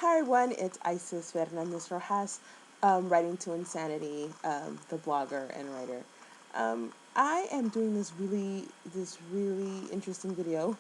Hi everyone, it's Isis Fernandez Rojas, writing to Insanity, the blogger and writer. I am doing this really interesting video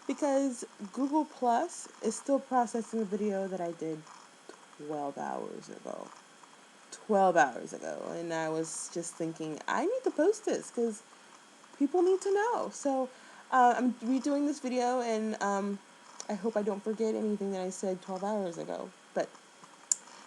because Google Plus is still processing a video that I did 12 hours ago. 12 hours ago, and I was just thinking I need to post this because people need to know. So I'm redoing this video, and I hope I don't forget anything that I said 12 hours ago. But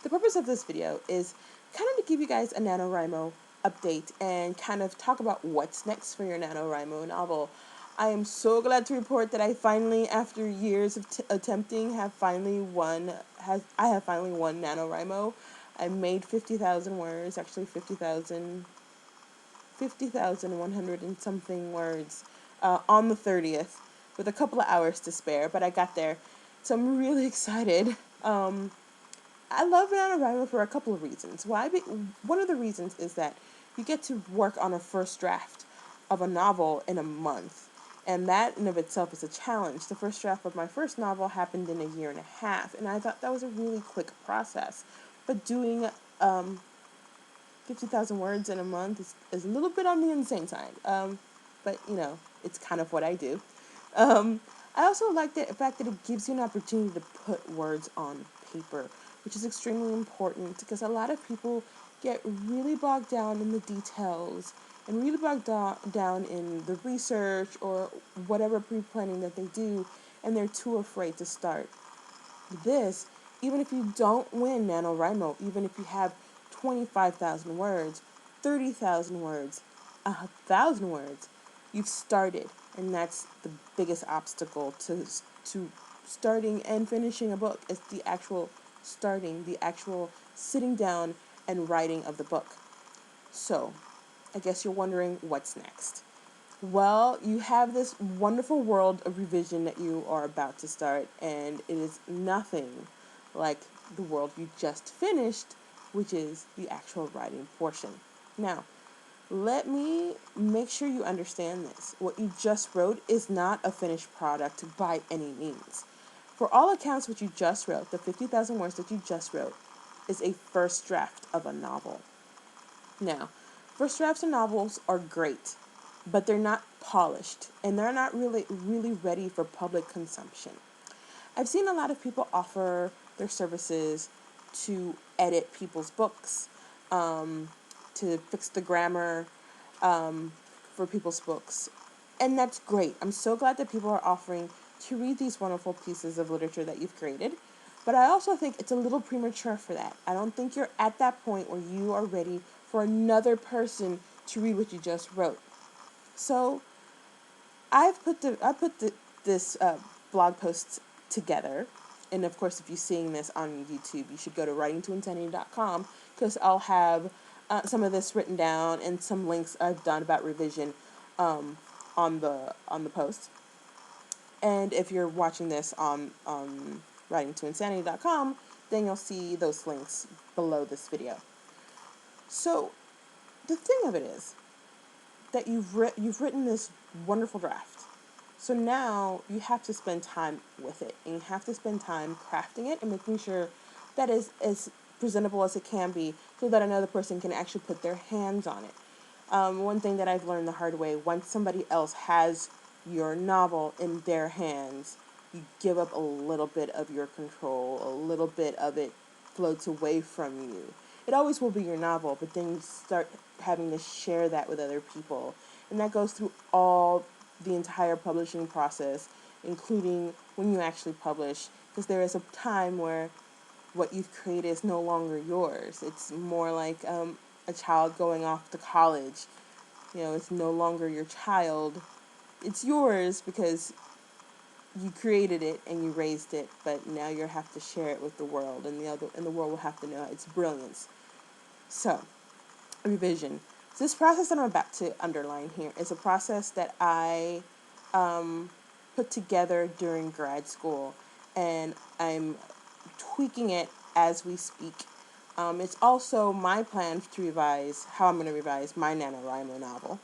the purpose of this video is kind of to give you guys a NaNoWriMo update and kind of talk about what's next for your NaNoWriMo novel. I am so glad to report that I finally, after years of attempting, have finally won NaNoWriMo. I made 50,000 words, actually 50,100 and something words on the 30th with a couple of hours to spare, but I got there. So I'm really excited. I love NaNoWriMo for a couple of reasons. One of the reasons is that you get to work on a first draft of a novel in a month, and that in of itself is a challenge. The first draft of my first novel happened in a year and a half, and I thought that was a really quick process. But doing 50,000 words in a month is a little bit on the insane side. But, it's kind of what I do. I also like the fact that it gives you an opportunity to put words on paper, which is extremely important because a lot of people get really bogged down in the details and really bogged down in the research or whatever pre-planning that they do, and they're too afraid to start. This, even if you don't win NaNoWriMo, even if you have 25,000 words, 30,000 words, 1,000 words, you've started, and that's the biggest obstacle to starting and finishing a book is the actual starting, the actual sitting down and writing of the book. So, I guess you're wondering what's next. Well, you have this wonderful world of revision that you are about to start, and it is nothing like the world you just finished, which is the actual writing portion. Now, let me make sure you understand this. What you just wrote is not a finished product by any means. For all accounts, what you just wrote, the 50,000 words that you just wrote, is a first draft of a novel. Now, first drafts of novels are great, but they're not polished, and they're not really ready for public consumption. I've seen a lot of people offer their services to edit people's books, to fix the grammar for people's books, and that's great. I'm so glad that people are offering to read these wonderful pieces of literature that you've created, but I also think it's a little premature for that. I don't think you're at that point where you are ready for another person to read what you just wrote. So this blog post together, and of course, if you're seeing this on YouTube, you should go to writingtoinsanity.com because I'll have some of this written down and some links I've done about revision on the post. And if you're watching this on writingtoinsanity.com, then you'll see those links below this video. So the thing of it is that you've written this wonderful draft. So now you have to spend time with it, and you have to spend time crafting it and making sure that is as presentable as it can be so that another person can actually put their hands on it. One thing that I've learned the hard way, once somebody else has your novel in their hands, you give up a little bit of your control, a little bit of it floats away from you. It always will be your novel, but then you start having to share that with other people. And that goes through the entire publishing process, including when you actually publish, because there is a time where what you've created is no longer yours. It's more like a child going off to college. It's no longer your child. It's yours because you created it and you raised it, but now you have to share it with the world, and the world will have to know its brilliance. So, revision. This process that I'm about to underline here is a process that I put together during grad school, and I'm tweaking it as we speak. It's also my plan to revise how I'm going to revise my NaNoWriMo novel.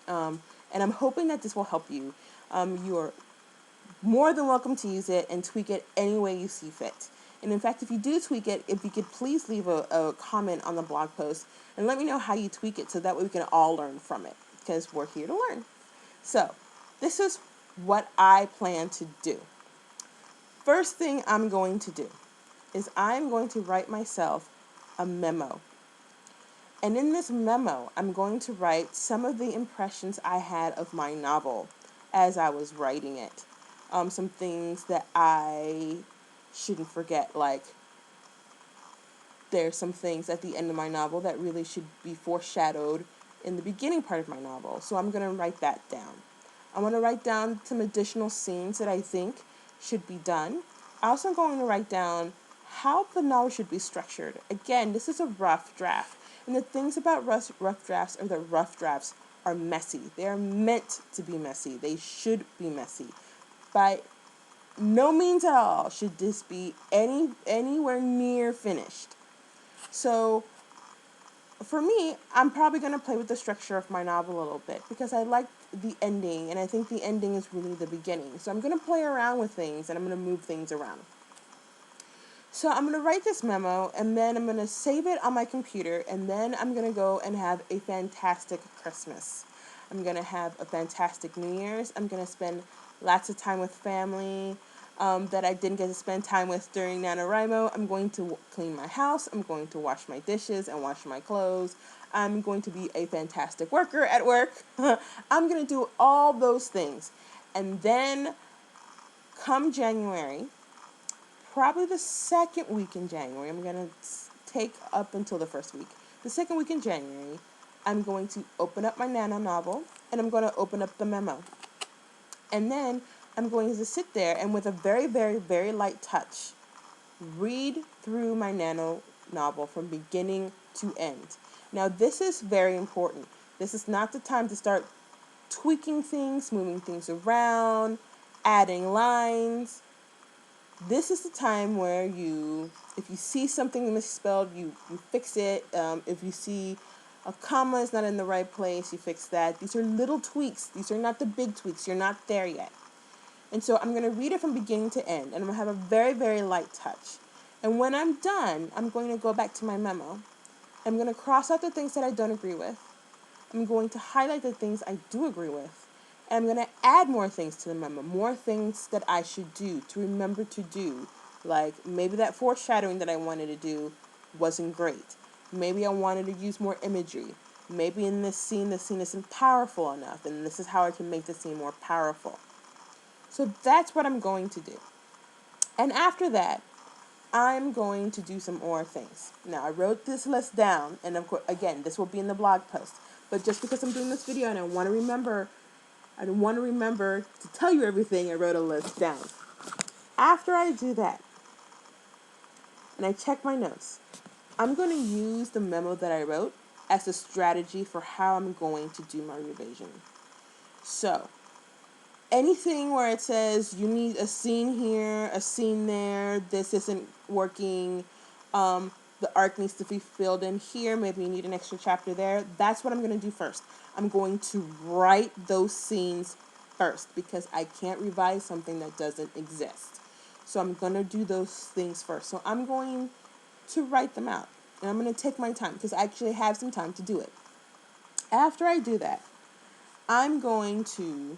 And I'm hoping that this will help you. more than welcome to use it and tweak it any way you see fit. And in fact, if you do tweak it, if you could please leave a comment on the blog post and let me know how you tweak it so that way we can all learn from it, because we're here to learn. So this is what I plan to do. First thing I'm going to do is I'm going to write myself a memo. And in this memo, I'm going to write some of the impressions I had of my novel as I was writing it. Some things that I shouldn't forget, like there's some things at the end of my novel that really should be foreshadowed in the beginning part of my novel. So I'm going to write that down. I want to write down some additional scenes that I think should be done. I also am going to write down how the novel should be structured. Again, this is a rough draft. And the things about rough drafts are that rough drafts are messy. They are meant to be messy. They should be messy. By no means at all should this be anywhere near finished. So for me, I'm probably going to play with the structure of my novel a little bit because I like the ending, and I think the ending is really the beginning. So I'm going to play around with things, and I'm going to move things around. So I'm going to write this memo, and then I'm going to save it on my computer, and then I'm going to go and have a fantastic Christmas. I'm going to have a fantastic New Year's. I'm going to spend lots of time with family that I didn't get to spend time with during NaNoWriMo. I'm going to clean my house. I'm going to wash my dishes and wash my clothes. I'm going to be a fantastic worker at work. I'm going to do all those things. And then come January, probably the second week in January, I'm going to take up until the first week. The second week in January, I'm going to open up my Nano novel, and I'm going to open up the memo. And then I'm going to sit there and with a very, very, very light touch, read through my Nano novel from beginning to end. Now, this is very important. This is not the time to start tweaking things, moving things around, adding lines. This is the time where if you see something misspelled, you fix it. If you see a comma is not in the right place, you fix that. These are little tweaks. These are not the big tweaks. You're not there yet. And so I'm going to read it from beginning to end, and I'm going to have a very, very light touch. And when I'm done, I'm going to go back to my memo. I'm going to cross out the things that I don't agree with. I'm going to highlight the things I do agree with. And I'm going to add more things to the memo, more things that I should do, to remember to do. Like maybe that foreshadowing that I wanted to do wasn't great. Maybe I wanted to use more imagery. Maybe in this scene, the scene isn't powerful enough, and this is how I can make the scene more powerful. So that's what I'm going to do. And after that, I'm going to do some more things. Now, I wrote this list down, and of course, again, this will be in the blog post. But just because I'm doing this video and I want to remember to tell you everything, I wrote a list down. After I do that, and I check my notes, I'm going to use the memo that I wrote as a strategy for how I'm going to do my revision. So, anything where it says you need a scene here, a scene there, this isn't working, the arc needs to be filled in here, maybe you need an extra chapter there, that's what I'm going to do first. I'm going to write those scenes first because I can't revise something that doesn't exist. So I'm going to do those things first. So I'm going to write them out, and I'm going to take my time because I actually have some time to do it. After I do that, I'm going to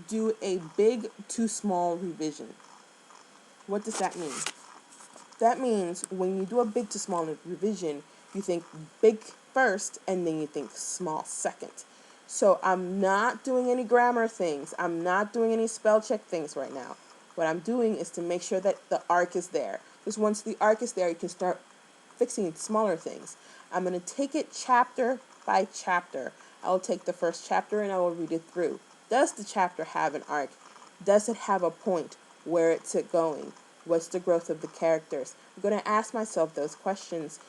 do a big to small revision. What does that mean? That means when you do a big to small revision, you think big first and then you think small second. So I'm not doing any grammar things. I'm not doing any spell check things right now. What I'm doing is to make sure that the arc is there. Because once the arc is there, you can start fixing smaller things. I'm going to take it chapter by chapter. I will take the first chapter and I will read it through. Does the chapter have an arc? Does it have a point? Where it's going? What's the growth of the characters? I'm going to ask myself those questions.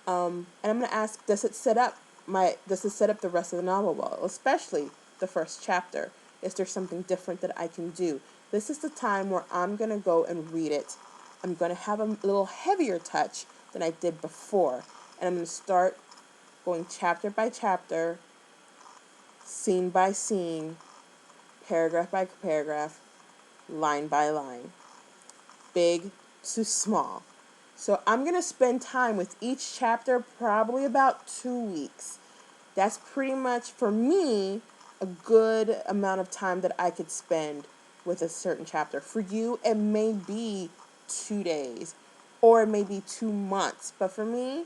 And I'm going to ask, does it set up the rest of the novel well? Especially the first chapter. Is there something different that I can do? This is the time where I'm going to go and read it. I'm going to have a little heavier touch than I did before. And I'm going to start going chapter by chapter, scene by scene, paragraph by paragraph, line by line, big to small. So I'm going to spend time with each chapter, probably about 2 weeks. That's pretty much, for me, a good amount of time that I could spend with a certain chapter. For you, it may be 2 days or it may be 2 months. But for me,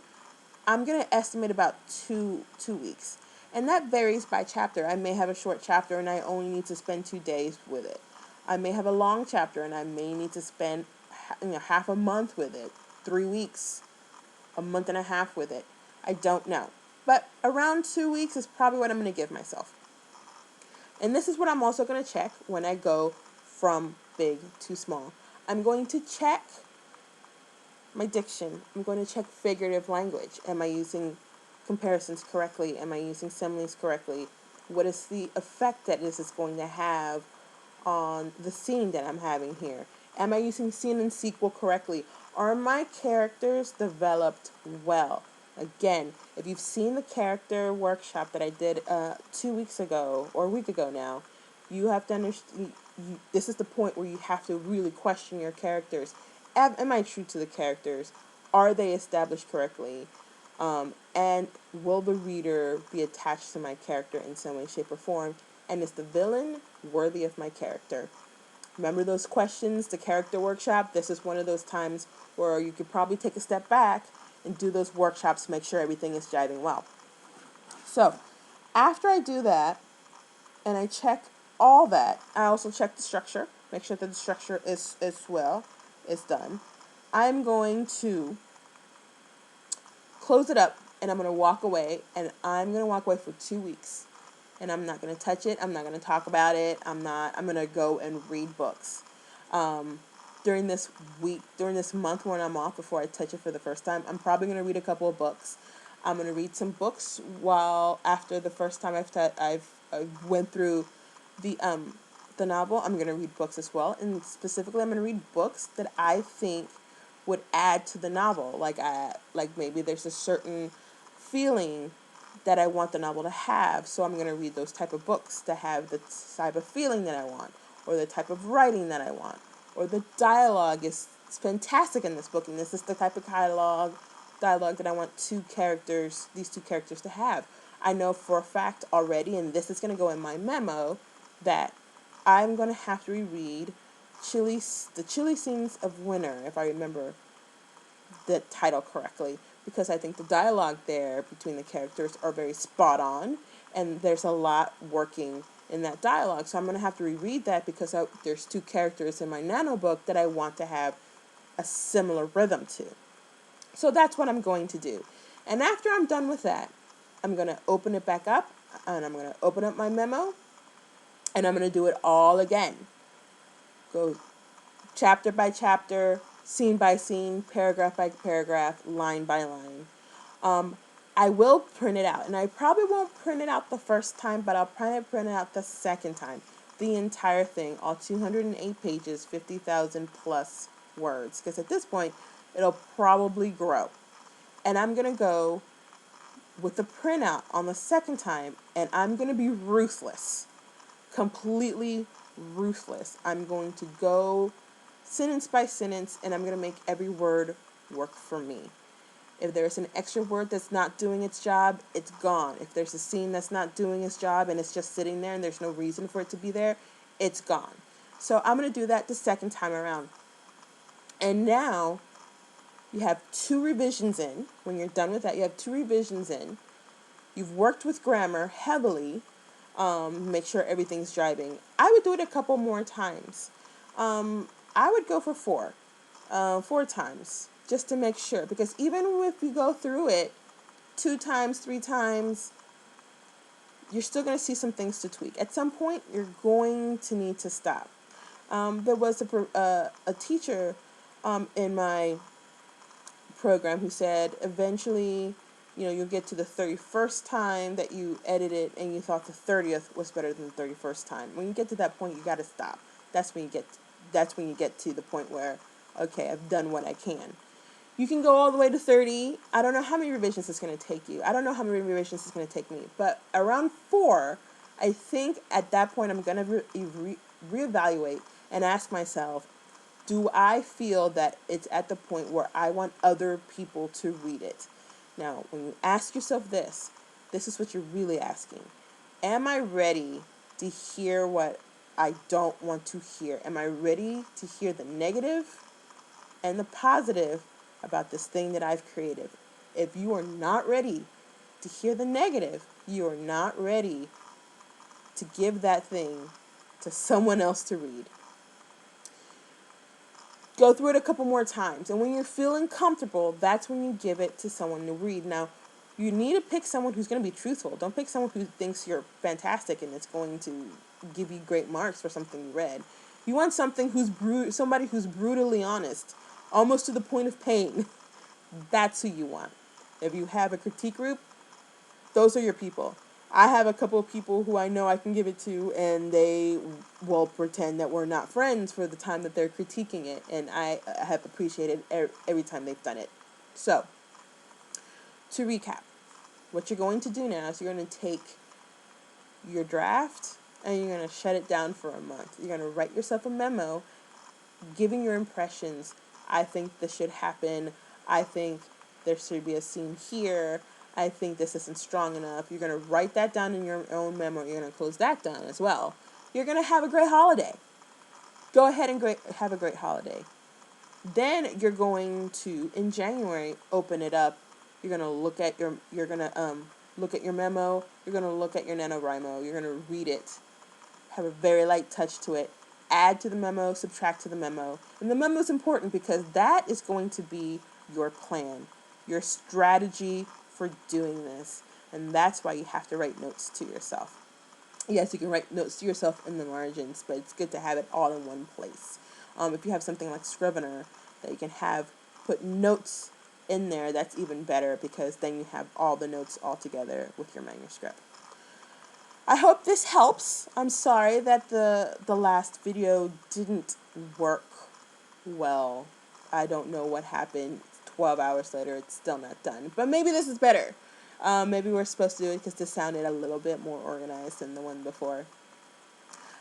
I'm going to estimate about two weeks. And that varies by chapter. I may have a short chapter and I only need to spend 2 days with it. I may have a long chapter and I may need to spend half a month with it, 3 weeks, a month and a half with it. I don't know. But around 2 weeks is probably what I'm going to give myself. And this is what I'm also going to check when I go from big to small. I'm going to check my diction. I'm going to check figurative language. Am I using comparisons correctly? Am I using similes correctly? What is the effect that this is going to have on the scene that I'm having here? Am I using scene and sequel correctly? Are my characters developed well? Again, if you've seen the character workshop that I did 2 weeks ago, or a week ago now, you have to understand, this is the point where you have to really question your characters. Am I true to the characters? Are they established correctly? And will the reader be attached to my character in some way, shape, or form? And is the villain worthy of my character? Remember those questions, the character workshop? This is one of those times where you could probably take a step back and do those workshops to make sure everything is jiving well. So, after I do that, and I check all that, I also check the structure, make sure that the structure is done. I'm going to close it up, and I'm going to walk away, and I'm going to walk away for 2 weeks. And I'm not going to touch it. I'm not going to talk about it. I'm going to go and read books. During this month when I'm off, before I touch it for the first time, I'm probably going to read a couple of books. I'm going to read some books after the first time I went through the novel. I'm going to read books as well. And specifically, I'm going to read books that I think would add to the novel. Like maybe there's a certain feeling that I want the novel to have, so I'm going to read those type of books to have the type of feeling that I want, or the type of writing that I want, or the dialogue is fantastic in this book, and this is the type of dialogue that I want these two characters to have. I know for a fact already, and this is going to go in my memo, that I'm going to have to reread the Chilly Scenes of Winter, if I remember the title correctly, because I think the dialogue there between the characters are very spot on, and there's a lot working in that dialogue. So I'm going to have to reread that because there's two characters in my Nano book that I want to have a similar rhythm to. So that's what I'm going to do. And after I'm done with that, I'm going to open it back up, and I'm going to open up my memo, and I'm going to do it all again. Go chapter by chapter, scene by scene, paragraph by paragraph, line by line. I will print it out, and I probably won't print it out the first time, but I'll probably print it out the second time. The entire thing, all 208 pages, 50,000 plus words, because at this point, it'll probably grow. And I'm going to go with the printout on the second time, and I'm going to be ruthless, completely ruthless. I'm going to go sentence by sentence, and I'm going to make every word work for me. If there's an extra word that's not doing its job, it's gone. If there's a scene that's not doing its job and it's just sitting there and there's no reason for it to be there, it's gone. So I'm going to do that the second time around. And now you have 2 revisions in. When you're done with that, you have 2 revisions in. You've worked with grammar heavily. Make sure everything's driving. I would do it a couple more times. I would go for 4 times, just to make sure. Because even if you go through it 2 times, 3 times, you're still going to see some things to tweak. At some point, you're going to need to stop. There was a teacher in my program who said eventually, you'll get to the 31st time that you edit it and you thought the 30th was better than the 31st time. When you get to that point, you got to stop. That's when you get to the point where, okay, I've done what I can. You can go all the way to 30. I don't know how many revisions it's going to take you. I don't know how many revisions it's going to take me. But around 4, I think at that point I'm going to reevaluate, and ask myself, do I feel that it's at the point where I want other people to read it? Now, when you ask yourself this is what you're really asking. Am I ready to hear what I don't want to hear? Am I ready to hear the negative and the positive about this thing that I've created? If you are not ready to hear the negative, you are not ready to give that thing to someone else to read. Go through it a couple more times, and when you're feeling comfortable, that's when you give it to someone to read. Now, you need to pick someone who's going to be truthful. Don't pick someone who thinks you're fantastic and it's going to give you great marks for something you read. You want something somebody who's brutally honest, almost to the point of pain. That's who you want. If you have a critique group, those are your people. I have a couple of people who I know I can give it to, and they will pretend that we're not friends for the time that they're critiquing it, and I have appreciated every time they've done it. So, to recap, what you're going to do now is you're going to take your draft and you're going to shut it down for a month. You're going to write yourself a memo giving your impressions. I think this should happen. I think there should be a scene here. I think this isn't strong enough. You're going to write that down in your own memo. You're going to close that down as well. You're going to have a great holiday. Go ahead and have a great holiday. Then you're going to, in January, open it up. You're going to look at your memo. You're going to look at your NaNoWriMo. You're going to read it. Have a very light touch to it. Add to the memo, subtract to the memo. And the memo is important because that is going to be your plan, your strategy for doing this. And that's why you have to write notes to yourself. Yes, you can write notes to yourself in the margins, but it's good to have it all in one place. If you have something like Scrivener that you can have put notes in there, that's even better because then you have all the notes all together with your manuscript. I hope this helps. I'm sorry that the last video didn't work well. I don't know what happened. 12 hours later, it's still not done. But maybe this is better. Maybe we're supposed to do it because this sounded a little bit more organized than the one before.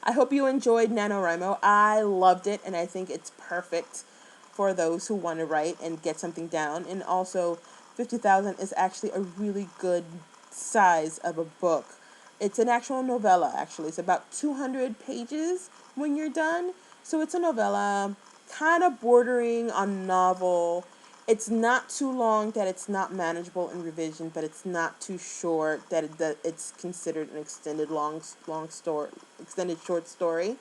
I hope you enjoyed NaNoWriMo. I loved it, and I think it's perfect for those who want to write and get something down. And also, 50,000 is actually a really good size of a book. It's an actual novella, actually. It's about 200 pages when you're done. So it's a novella, kind of bordering on novel. It's not too long that it's not manageable in revision, but it's not too short that it's considered an extended extended short story.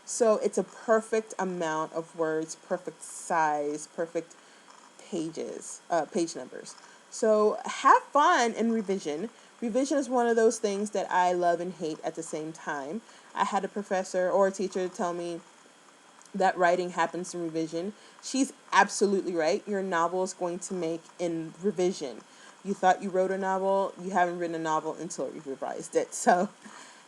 So it's a perfect amount of words, perfect size, perfect page numbers. So have fun in revision. Revision is one of those things that I love and hate at the same time. I had a professor or a teacher tell me that writing happens in revision. She's absolutely right. Your novel is going to make in revision. You thought you wrote a novel, you haven't written a novel until you revised it. So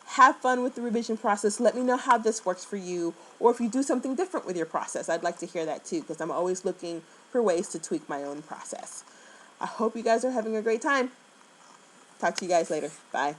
have fun with the revision process. Let me know how this works for you, or if you do something different with your process. I'd like to hear that too, because I'm always looking for ways to tweak my own process. I hope you guys are having a great time. Talk to you guys later. Bye.